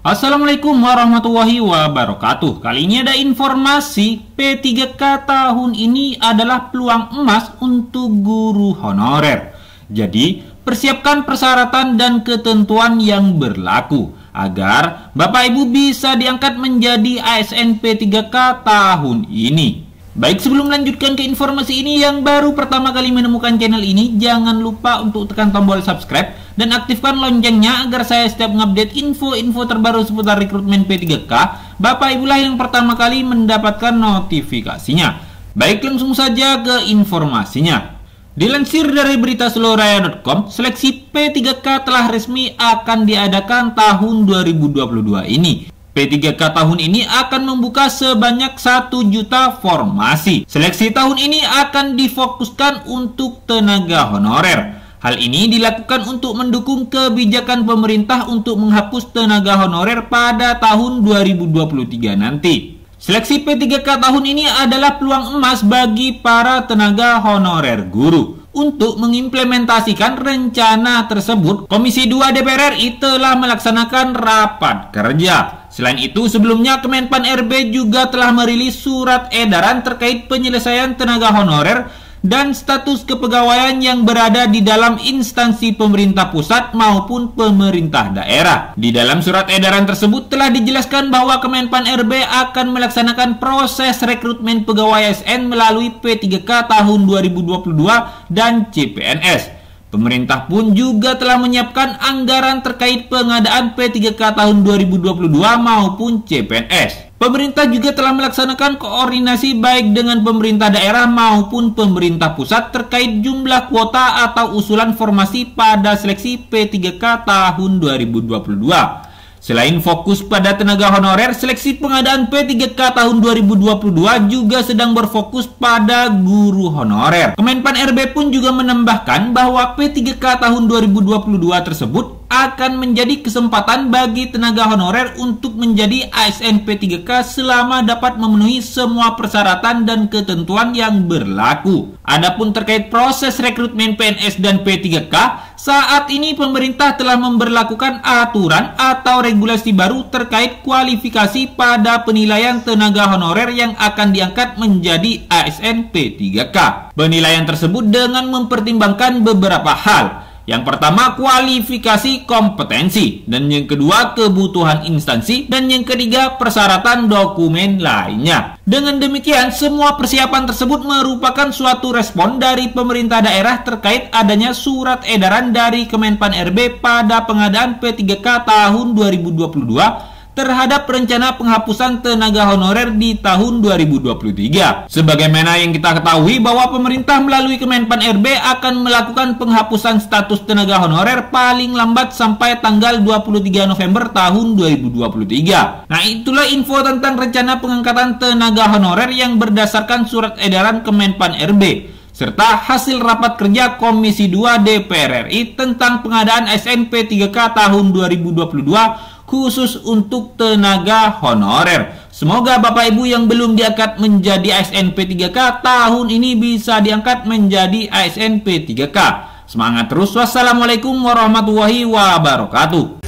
Assalamualaikum warahmatullahi wabarakatuh. Kali ini ada informasi P3K tahun ini adalah peluang emas untuk guru honorer. Jadi, persiapkan persyaratan dan ketentuan yang berlaku agar Bapak Ibu bisa diangkat menjadi ASN P3K tahun ini. Baik, sebelum melanjutkan ke informasi ini, yang baru pertama kali menemukan channel ini, jangan lupa untuk tekan tombol subscribe dan aktifkan loncengnya agar saya setiap mengupdate info-info terbaru seputar rekrutmen P3K, Bapak Ibu lah yang pertama kali mendapatkan notifikasinya. Baik, langsung saja ke informasinya. Dilansir dari berita seloraya.com, seleksi P3K telah resmi akan diadakan tahun 2022 ini. P3K tahun ini akan membuka sebanyak 1 juta formasi. Seleksi tahun ini akan difokuskan untuk tenaga honorer. Hal ini dilakukan untuk mendukung kebijakan pemerintah untuk menghapus tenaga honorer pada tahun 2023 nanti. Seleksi P3K tahun ini adalah peluang emas bagi para tenaga honorer guru. Untuk mengimplementasikan rencana tersebut, Komisi 2 DPR RI telah melaksanakan rapat kerja. Selain itu, sebelumnya Kemenpan RB juga telah merilis surat edaran terkait penyelesaian tenaga honorer dan status kepegawaian yang berada di dalam instansi pemerintah pusat maupun pemerintah daerah. Di dalam surat edaran tersebut telah dijelaskan bahwa Kemenpan RB akan melaksanakan proses rekrutmen pegawai ASN melalui P3K tahun 2022 dan CPNS. Pemerintah pun juga telah menyiapkan anggaran terkait pengadaan P3K tahun 2022 maupun CPNS. Pemerintah juga telah melaksanakan koordinasi baik dengan pemerintah daerah maupun pemerintah pusat terkait jumlah kuota atau usulan formasi pada seleksi P3K tahun 2022. Selain fokus pada tenaga honorer, seleksi pengadaan P3K tahun 2022 juga sedang berfokus pada guru honorer. Kemenpan RB pun juga menambahkan bahwa P3K tahun 2022 tersebut akan menjadi kesempatan bagi tenaga honorer untuk menjadi ASN P3K selama dapat memenuhi semua persyaratan dan ketentuan yang berlaku. Adapun terkait proses rekrutmen PNS dan P3K, saat ini pemerintah telah memberlakukan aturan atau regulasi baru terkait kualifikasi pada penilaian tenaga honorer yang akan diangkat menjadi ASN P3K. Penilaian tersebut dengan mempertimbangkan beberapa hal. Yang pertama, kualifikasi kompetensi, dan yang kedua, kebutuhan instansi, dan yang ketiga, persyaratan dokumen lainnya. Dengan demikian, semua persiapan tersebut merupakan suatu respon dari pemerintah daerah terkait adanya surat edaran dari Kemenpan RB pada pengadaan P3K tahun 2022 terhadap rencana penghapusan tenaga honorer di tahun 2023. Sebagaimana yang kita ketahui bahwa pemerintah melalui Kemenpan RB akan melakukan penghapusan status tenaga honorer paling lambat sampai tanggal 23 November tahun 2023. Nah, itulah info tentang rencana pengangkatan tenaga honorer yang berdasarkan surat edaran Kemenpan RB serta hasil rapat kerja Komisi 2 DPR RI tentang pengadaan ASN P3K tahun 2022 khusus untuk tenaga honorer. Semoga Bapak Ibu yang belum diangkat menjadi ASN P3K tahun ini bisa diangkat menjadi ASN P3K. Semangat terus. Wassalamualaikum warahmatullahi wabarakatuh.